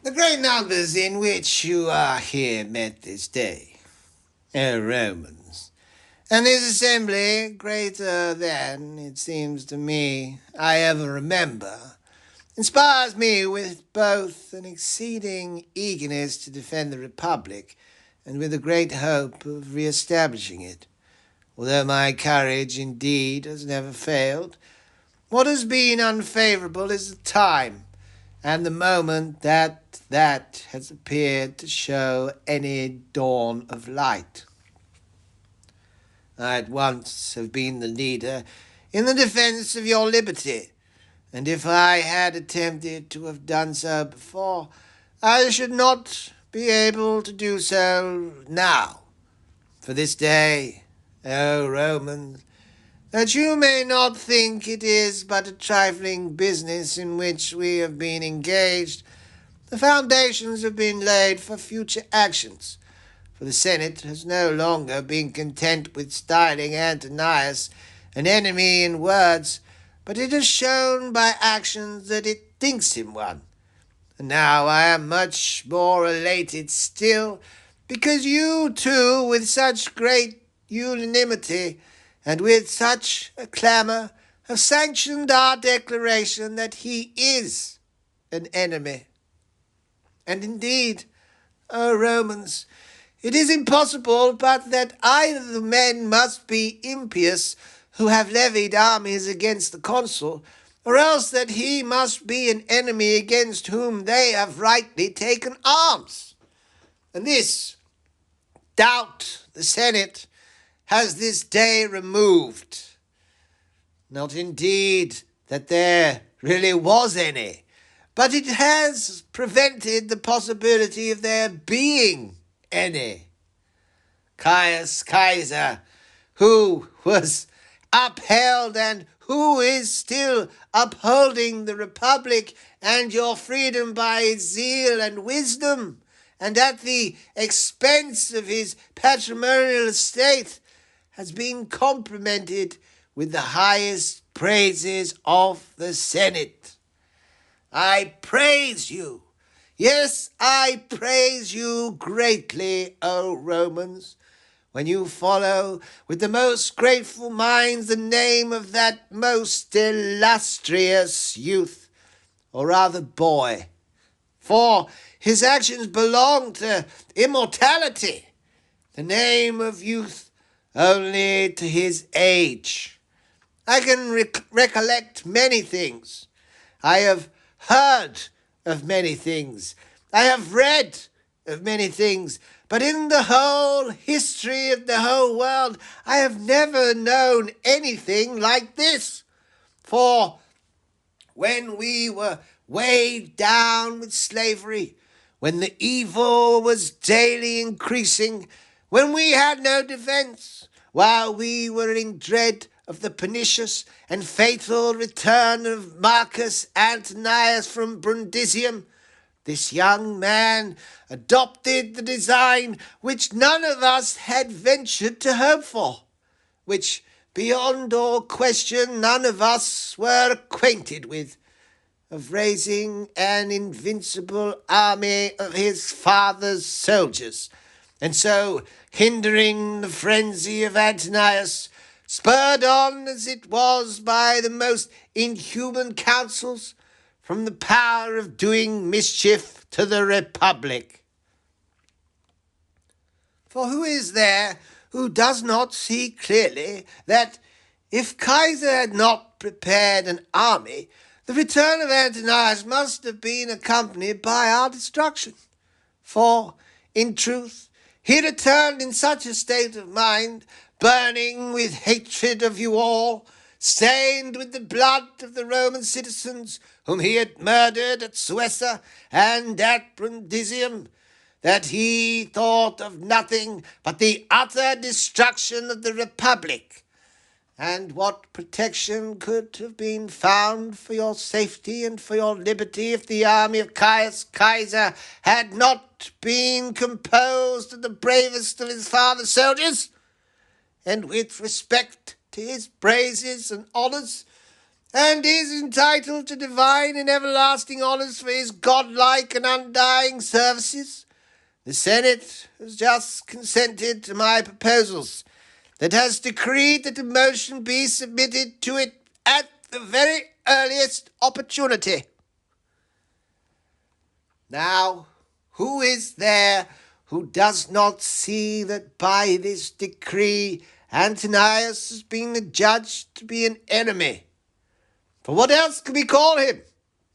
The great numbers in which you are here met this day, O Romans, and this assembly, greater than, it seems to me, I ever remember, inspires me with both an exceeding eagerness to defend the Republic and with a great hope of re-establishing it. Although my courage, indeed, has never failed, what has been unfavourable is the time and the moment that has appeared to show any dawn of light. I at once have been the leader in the defence of your liberty, and if I had attempted to have done so before, I should not be able to do so now. For this day, O Romans, that you may not think it is but a trifling business in which we have been engaged, the foundations have been laid for future actions, for the Senate has no longer been content with styling Antonius an enemy in words, but it has shown by actions that it thinks him one. And now I am much more elated still, because you too, with such great unanimity, and with such a clamour, have sanctioned our declaration that he is an enemy. And indeed, O Romans, it is impossible but that either the men must be impious who have levied armies against the consul, or else that he must be an enemy against whom they have rightly taken arms. And this doubt the Senate has this day removed. Not indeed that there really was any, but it has prevented the possibility of there being any. Caius Caesar, who was upheld and who is still upholding the Republic and your freedom by his zeal and wisdom, and at the expense of his patrimonial estate, has been complimented with the highest praises of the Senate. I praise you. Yes, I praise you greatly, O Romans, when you follow with the most grateful minds the name of that most illustrious youth, or rather boy, for his actions belong to immortality, the name of youth only to his age. I can recollect many things. I have heard of many things. I have read of many things. But in the whole history of the whole world, I have never known anything like this. For when we were weighed down with slavery, when the evil was daily increasing, when we had no defence, while we were in dread of the pernicious and fatal return of Marcus Antonius from Brundisium, this young man adopted the design which none of us had ventured to hope for, which beyond all question none of us were acquainted with, of raising an invincible army of his father's soldiers, and so hindering the frenzy of Antonius, spurred on as it was by the most inhuman counsels, from the power of doing mischief to the Republic. For who is there who does not see clearly that if Caesar had not prepared an army, the return of Antonius must have been accompanied by our destruction? For, in truth, he returned in such a state of mind, burning with hatred of you all, stained with the blood of the Roman citizens whom he had murdered at Suessa and at Brundisium, that he thought of nothing but the utter destruction of the Republic. And what protection could have been found for your safety and for your liberty if the army of Caius Caesar had not been composed of the bravest of his father's soldiers? And with respect to his praises and honours, and is entitled to divine and everlasting honours for his godlike and undying services. The Senate has just consented to my proposals, that has decreed that a motion be submitted to it at the very earliest opportunity. Now, who is there who does not see that by this decree Antonius has been adjudged to be an enemy? For what else can we call him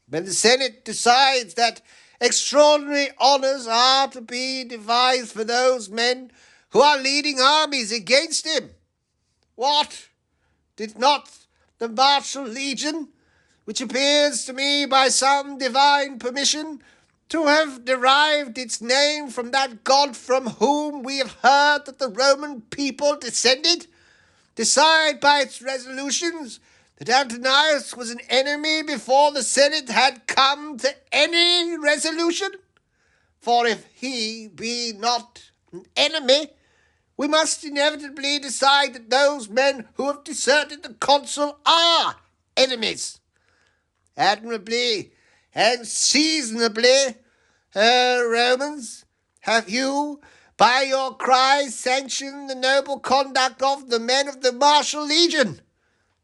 when the Senate decides that extraordinary honours are to be devised for those men who are leading armies against him? What? Did not the martial legion, which appears to me by some divine permission to have derived its name from that god from whom we have heard that the Roman people descended, decide by its resolutions that Antonius was an enemy before the Senate had come to any resolution? For if he be not an enemy, we must inevitably decide that those men who have deserted the consul are enemies. Admirably and seasonably, Romans, have you, by your cries, sanctioned the noble conduct of the men of the martial legion,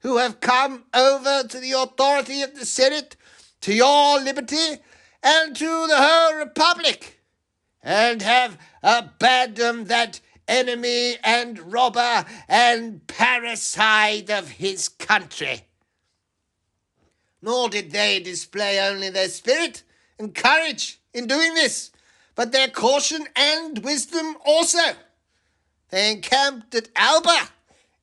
who have come over to the authority of the Senate, to your liberty, and to the whole republic, and have abandoned that enemy and robber and parricide of his country. Nor did they display only their spirit and courage in doing this, but their caution and wisdom also. They encamped at Alba,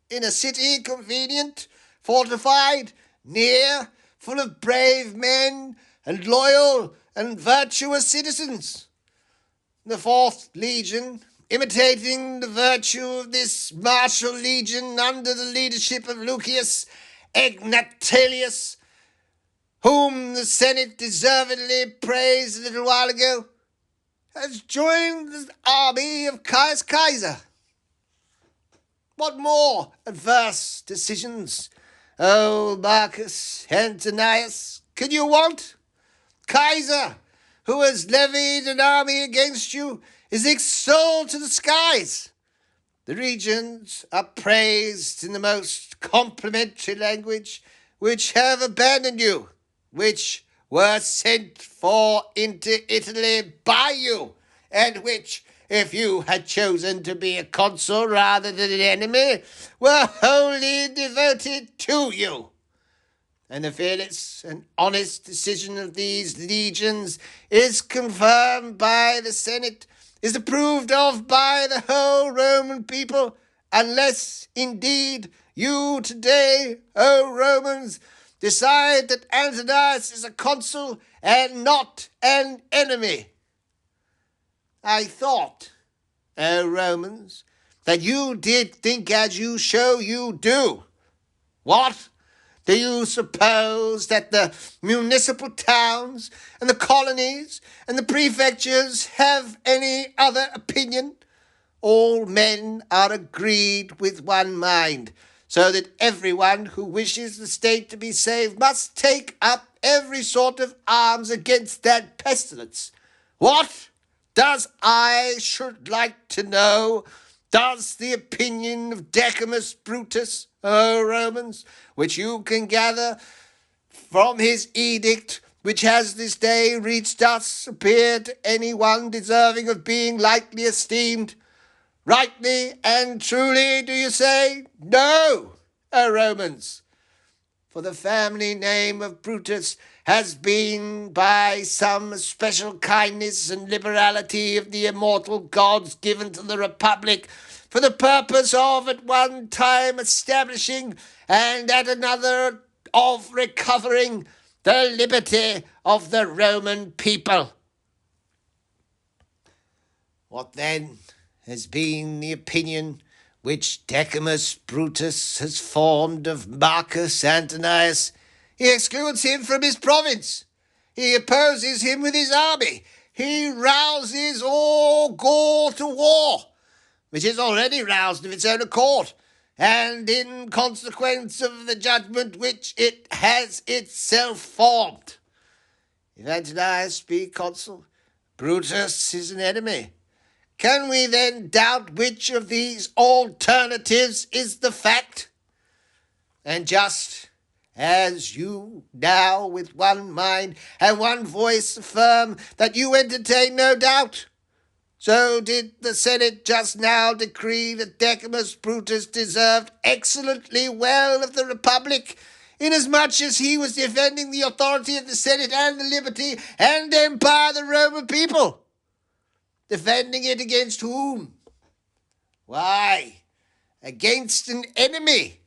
in a city convenient, fortified, near, full of brave men and loyal and virtuous citizens. The 4th Legion, imitating the virtue of this martial legion under the leadership of Lucius Egnatilius, whom the Senate deservedly praised a little while ago, has joined the army of Caius Caesar. What more adverse decisions, O Marcus Antonius, can you want? Caesar, who has levied an army against you, is extolled to the skies. The regions are praised in the most complimentary language, which have abandoned you, which were sent for into Italy by you, and which, if you had chosen to be a consul rather than an enemy, were wholly devoted to you. And the fearless and honest decision of these legions is confirmed by the Senate, is approved of by the whole Roman people, unless, indeed, you today, O Romans, decide that Antonius is a consul and not an enemy. I thought, O Romans, that you did think as you show you do. What? Do you suppose that the municipal towns and the colonies and the prefectures have any other opinion? All men are agreed with one mind, so that everyone who wishes the state to be saved must take up every sort of arms against that pestilence. What? Does I should like to know, does the opinion of Decimus Brutus, O Romans, which you can gather from his edict, which has this day reached us, appear to any one deserving of being lightly esteemed? Rightly and truly, do you say? No, O Romans, for the family name of Brutus has been by some special kindness and liberality of the immortal gods given to the Republic for the purpose of at one time establishing and at another of recovering the liberty of the Roman people. What then has been the opinion which Decimus Brutus has formed of Marcus Antonius? He excludes him from his province. He opposes him with his army. He rouses all Gaul to war, which is already roused of its own accord, and in consequence of the judgment which it has itself formed. If Antonius be consul, Brutus is an enemy. Can we then doubt which of these alternatives is the fact? And just as you now with one mind and one voice affirm that you entertain no doubt, so did the Senate just now decree that Decimus Brutus deserved excellently well of the Republic, inasmuch as he was defending the authority of the Senate and the liberty and empire of the Roman people. Defending it against whom? Why, against an enemy.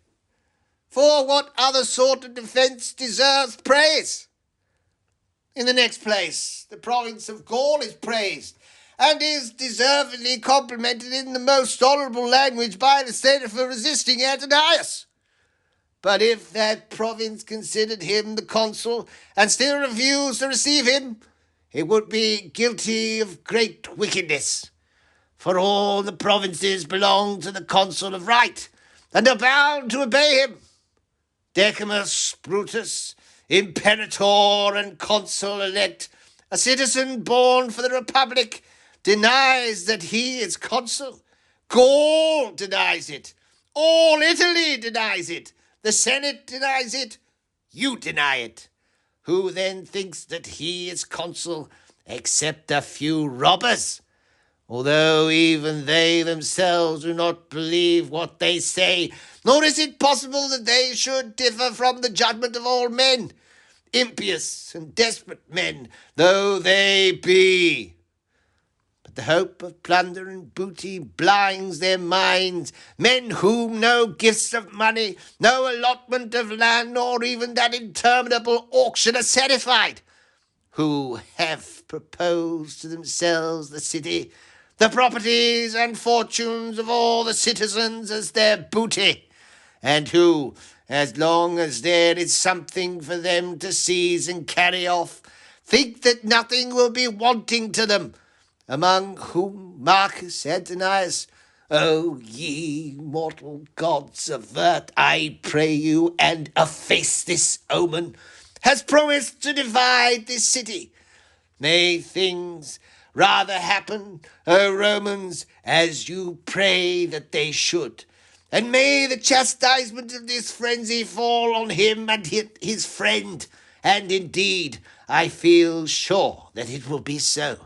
For what other sort of defence deserves praise? In the next place, the province of Gaul is praised, and is deservedly complimented in the most honourable language by the Senate for resisting Antonius. But if that province considered him the consul, and still refused to receive him, it would be guilty of great wickedness. For all the provinces belong to the consul of right, and are bound to obey him. Decimus Brutus, imperator and consul-elect, a citizen born for the Republic, denies that he is consul. Gaul denies it. All Italy denies it. The Senate denies it. You deny it. Who then thinks that he is consul except a few robbers? Although even they themselves do not believe what they say, nor is it possible that they should differ from the judgment of all men, impious and desperate men though they be. But the hope of plunder and booty blinds their minds, men whom no gifts of money, no allotment of land, nor even that interminable auction are satisfied, who have proposed to themselves the city, the properties and fortunes of all the citizens as their booty, and who, as long as there is something for them to seize and carry off, think that nothing will be wanting to them, among whom Marcus Antonius, O ye mortal gods, avert, I pray you, and efface this omen, has promised to divide this city. May things rather happen, O Romans, as you pray that they should, and may the chastisement of this frenzy fall on him and his friend, and indeed I feel sure that it will be so.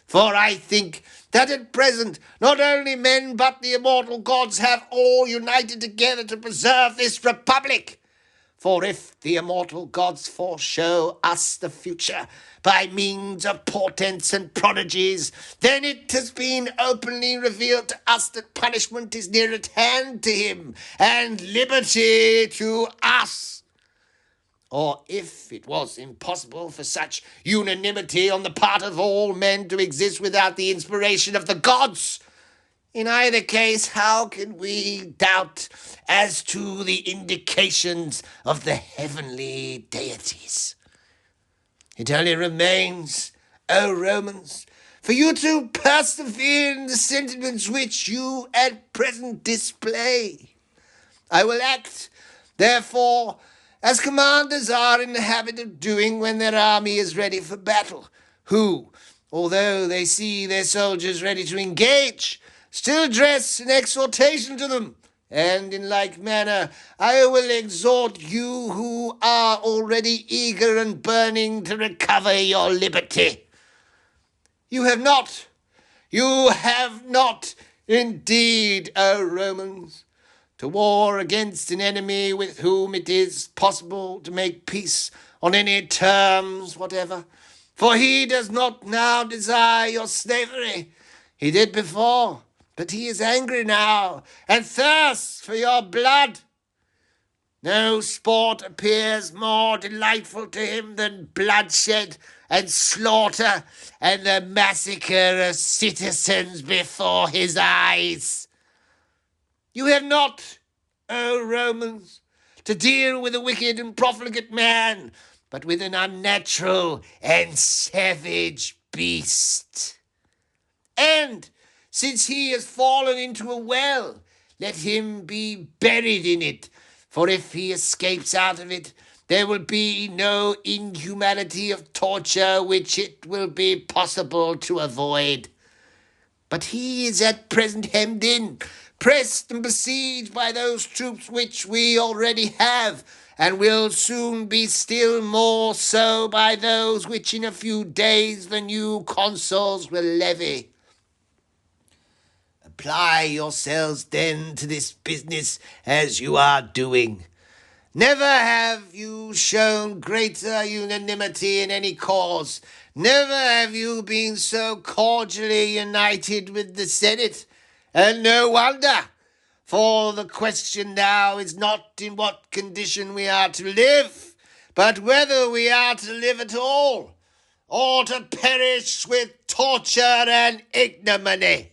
For I think that at present not only men but the immortal gods have all united together to preserve this republic. For if the immortal gods foreshow us the future by means of portents and prodigies, then it has been openly revealed to us that punishment is near at hand to him, and liberty to us. Or if it was impossible for such unanimity on the part of all men to exist without the inspiration of the gods, in either case, how can we doubt as to the indications of the heavenly deities? It only remains, O Romans, for you to persevere in the sentiments which you at present display. I will act, therefore, as commanders are in the habit of doing when their army is ready for battle, who, although they see their soldiers ready to engage, still address an exhortation to them, and in like manner I will exhort you who are already eager and burning to recover your liberty. You have not, indeed, O Romans, to war against an enemy with whom it is possible to make peace on any terms whatever. For he does not now desire your slavery. He did before, but he is angry now and thirsts for your blood. No sport appears more delightful to him than bloodshed and slaughter and the massacre of citizens before his eyes. You have not, O Romans, to deal with a wicked and profligate man, but with an unnatural and savage beast. And since he has fallen into a well, let him be buried in it. For if he escapes out of it, there will be no inhumanity of torture which it will be possible to avoid. But he is at present hemmed in, pressed and besieged by those troops which we already have, and will soon be still more so by those which in a few days the new consuls will levy. Apply yourselves then to this business as you are doing. Never have you shown greater unanimity in any cause. Never have you been so cordially united with the Senate. And no wonder, for the question now is not in what condition we are to live, but whether we are to live at all, or to perish with torture and ignominy.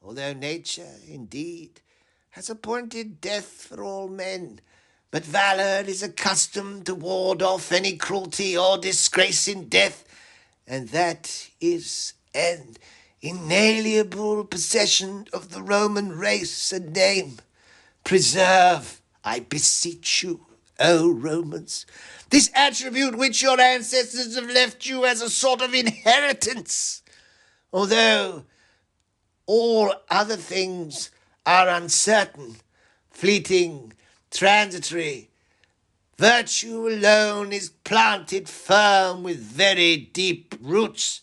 Although nature, indeed, has appointed death for all men, but valour is accustomed to ward off any cruelty or disgrace in death, and that is an inalienable possession of the Roman race and name. Preserve, I beseech you, O Romans, this attribute which your ancestors have left you as a sort of inheritance, although all other things are uncertain, fleeting, transitory. Virtue alone is planted firm with very deep roots.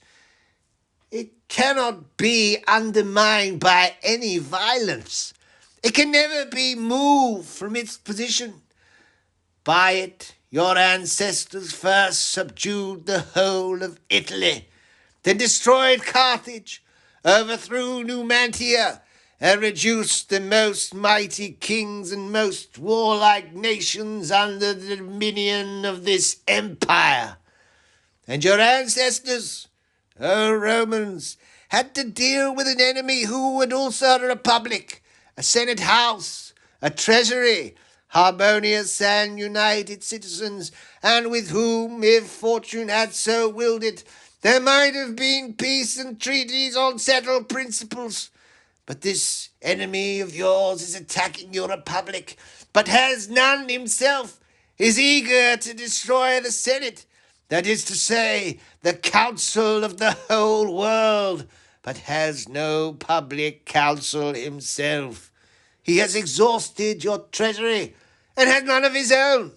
It cannot be undermined by any violence. It can never be moved from its position. By it, your ancestors first subdued the whole of Italy, then destroyed Carthage, overthrew Numantia, and reduced the most mighty kings and most warlike nations under the dominion of this empire. And your ancestors, O Romans, had to deal with an enemy who had also a republic, a senate house, a treasury, harmonious and united citizens, and with whom, if fortune had so willed it, there might have been peace and treaties on settled principles. But this enemy of yours is attacking your republic, but has none himself, is eager to destroy the Senate, that is to say, the council of the whole world, but has no public council himself. He has exhausted your treasury, and has none of his own.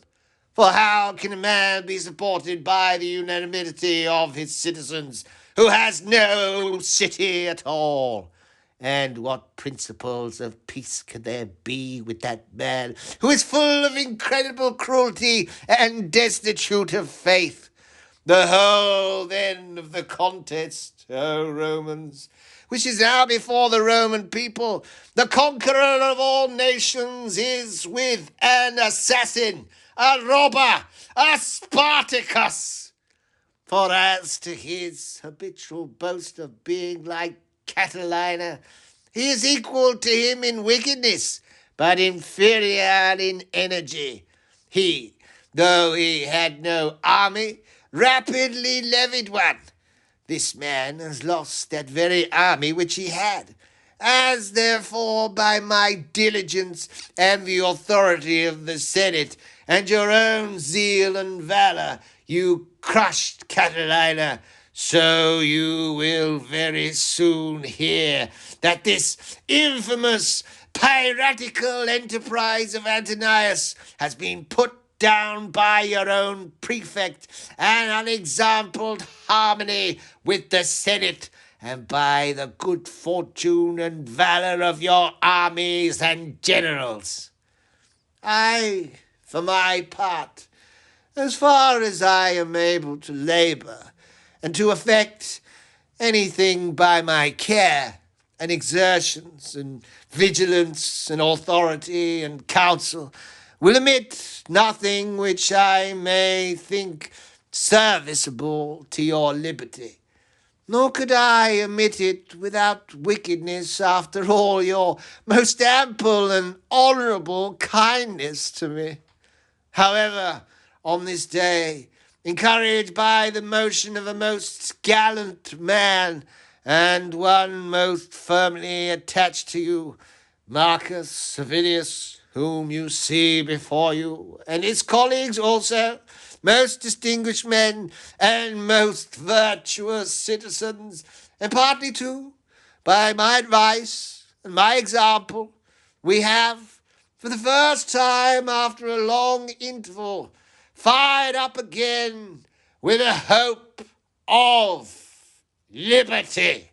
For how can a man be supported by the unanimity of his citizens who has no city at all? And what principles of peace can there be with that man who is full of incredible cruelty and destitute of faith? The whole, then, of the contest, O Romans, which is now before the Roman people, the conqueror of all nations, is with an assassin, a robber, a Spartacus. For as to his habitual boast of being like Catalina, he is equal to him in wickedness, but inferior in energy. He, though he had no army, rapidly levied one. This man has lost that very army which he had. As therefore by my diligence and the authority of the Senate and your own zeal and valour you crushed Catalina, so you will very soon hear that this infamous piratical enterprise of Antonius has been put down by your own prefect, and unexampled harmony with the Senate, and by the good fortune and valour of your armies and generals. I, for my part, as far as I am able to labour, and to effect anything by my care and exertions and vigilance and authority and counsel, will omit nothing which I may think serviceable to your liberty. Nor could I omit it without wickedness after all your most ample and honourable kindness to me. However, on this day, encouraged by the motion of a most gallant man, and one most firmly attached to you, Marcus Servilius, whom you see before you, and his colleagues also, most distinguished men and most virtuous citizens, and partly too, by my advice and my example, we have, for the first time after a long interval, fired up again with a hope of liberty.